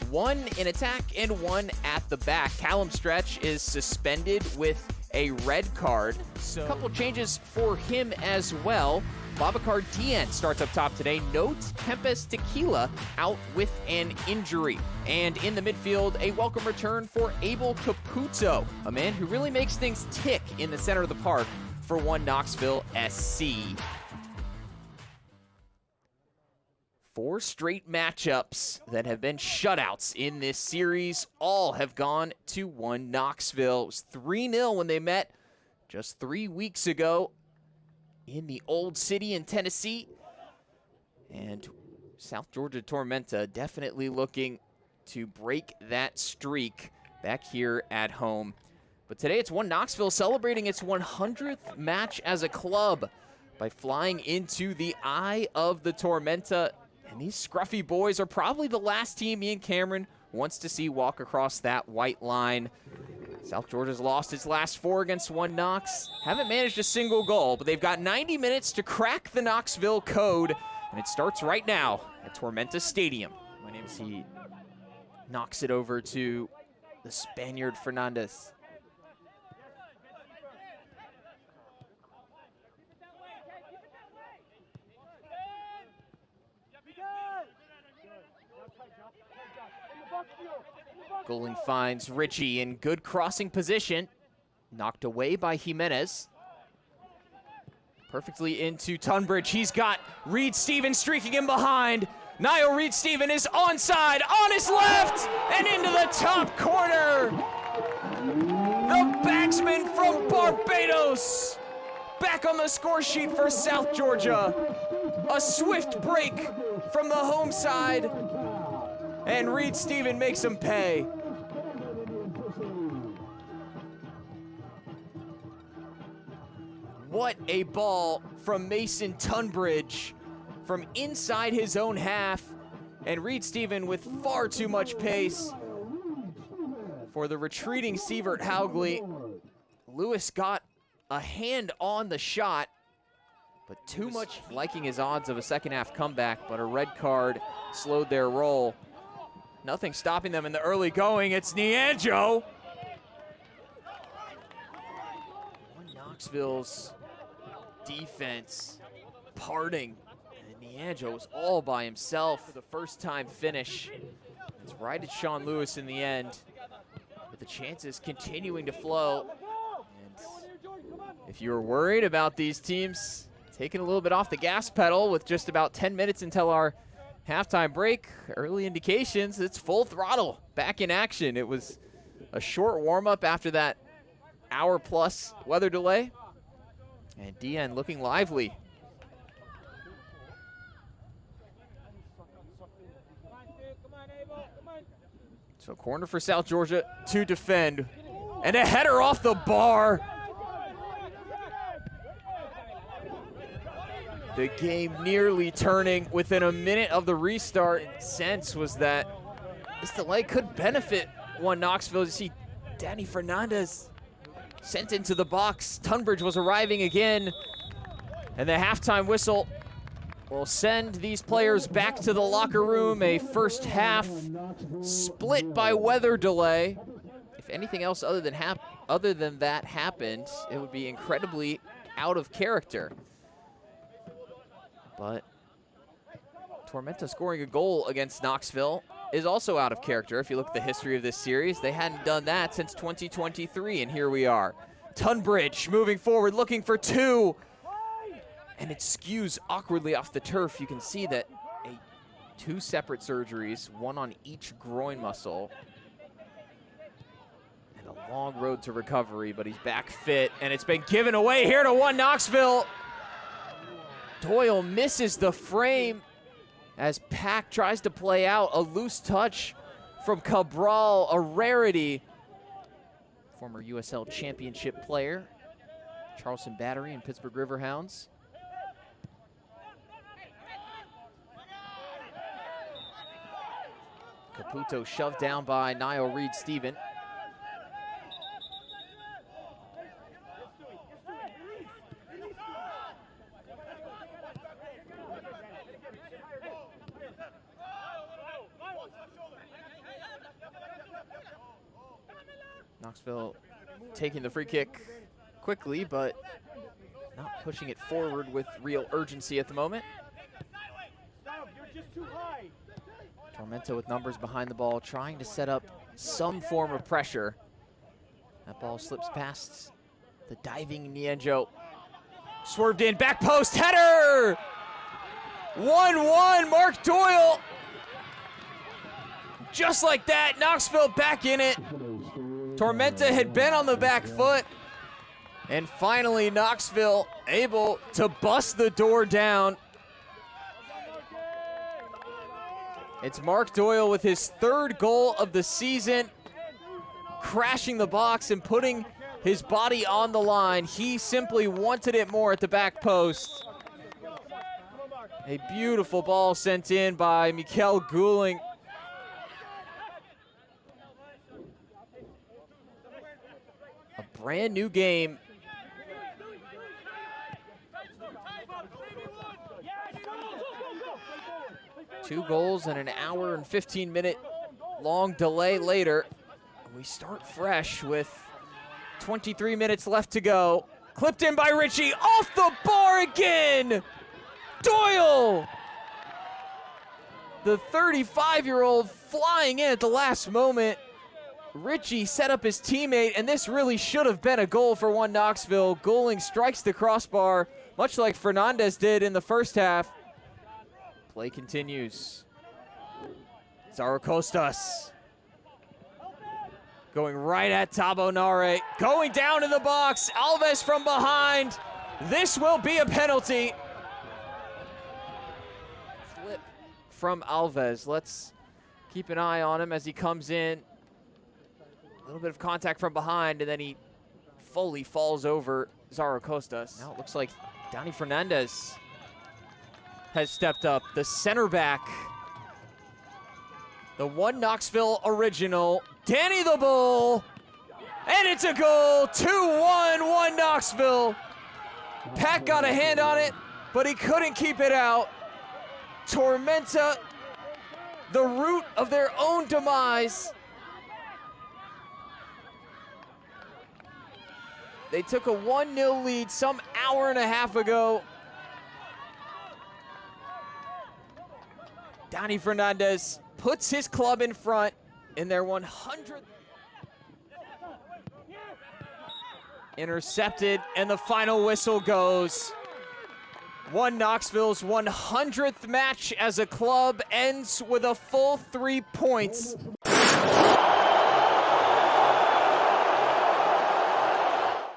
one in attack and one at the back. Callum Stretch is suspended with a red card. So a couple changes for him as well. Babacar Dieng starts up top today. No Tempest Tequila out with an injury. And in the midfield, a welcome return for Abel Caputo, a man who really makes things tick in the center of the park for One Knoxville SC. 4 straight matchups that have been shutouts in this series. All have gone to One Knoxville. It was 3-0 when they met just 3 weeks ago in the Old City in Tennessee. And South Georgia Tormenta definitely looking to break that streak back here at home. But today it's One Knoxville celebrating its 100th match as a club by flying into the eye of the Tormenta. And these scruffy boys are probably the last team Ian Cameron wants to see walk across that white line. South Georgia's lost its last 4 against One Knox. Haven't managed a single goal, but they've got 90 minutes to crack the Knoxville code. And it starts right now at Tormenta Stadium. My name is he knocks it over to the Spaniard Fernández. Gøling finds Ritchie in good crossing position. Knocked away by Jimenez. Perfectly into Tunbridge. He's got Reid-Stephen streaking in behind. Niall Reid-Stephen is onside, on his left, and into the top corner. The backsman from Barbados. Back on the score sheet for South Georgia. A swift break from the home side. And Reid-Stephen makes him pay. What a ball from Mason Tunbridge from inside his own half. And Reid-Stephen with far too much pace for the retreating Sievert Haugli. Lewis got a hand on the shot, but too much liking his odds of a second half comeback, but a red card slowed their roll. Nothing stopping them in the early going. It's Nyandjo. One Knoxville's defense parting, and Nyandjo was all by himself for the first time finish. It's right at Sean Lewis in the end, with the chances continuing to flow. And if you were worried about these teams taking a little bit off the gas pedal with just about 10 minutes until our halftime break, early indications, it's full throttle, back in action. It was a short warm-up after that hour-plus weather delay. And Dieng looking lively. So corner for South Georgia to defend. And a header off the bar. The game nearly turning within a minute of the restart. Sense was that this delay could benefit One Knoxville. You see Dani Fernández sent into the box. Tunbridge was arriving again. And the halftime whistle will send these players back to the locker room. A first half split by weather delay. If anything else other than that happened, it would be incredibly out of character. But Tormenta scoring a goal against Knoxville is also out of character. If you look at the history of this series, they hadn't done that since 2023, and here we are. Tunbridge moving forward, looking for 2. And it skews awkwardly off the turf. You can see that 2 separate surgeries, one on each groin muscle. And a long road to recovery, but he's back fit, and it's been given away here to One Knoxville. Doyle misses the frame as Pack tries to play out a loose touch from Cabral, a rarity. Former USL Championship player, Charleston Battery and Pittsburgh Riverhounds. Caputo shoved down by Niall Reid-Stephen. Knoxville taking the free kick quickly, but not pushing it forward with real urgency at the moment. Tormenta with numbers behind the ball, trying to set up some form of pressure. That ball slips past the diving Nyandjo. Swerved in, back post, header! 1-1, Mark Doyle. Just like that, Knoxville back in it. Tormenta had been on the back foot. And finally, Knoxville able to bust the door down. It's Mark Doyle with his third goal of the season, crashing the box and putting his body on the line. He simply wanted it more at the back post. A beautiful ball sent in by Mikkel Gøling. A brand new game. Two goals and an hour and 15-minute long delay later. We start fresh with 23 minutes left to go. Clipped in by Ritchie, off the bar again! Doyle! The 35-year-old flying in at the last moment. Ritchie set up his teammate, and this really should have been a goal for One Knoxville. Gøling strikes the crossbar, much like Fernández did in the first half. Play continues. Zarokóstas going right at Tabonare, going down in the box. Alves from behind. This will be a penalty. Flip from Alves. Let's keep an eye on him as he comes in. A little bit of contact from behind, and then he fully falls over Zarokóstas. Now it looks like Dani Fernández has stepped up, the center back. The One Knoxville original, Danny the Bull, and it's a goal, 2-1, One Knoxville. Pat got a hand on it, but he couldn't keep it out. Tormenta, the root of their own demise. They took a 1-0 lead some hour and a half ago. Dani Fernández puts his club in front in their 100th. Intercepted, and the final whistle goes. One Knoxville's 100th match as a club ends with a full 3 points.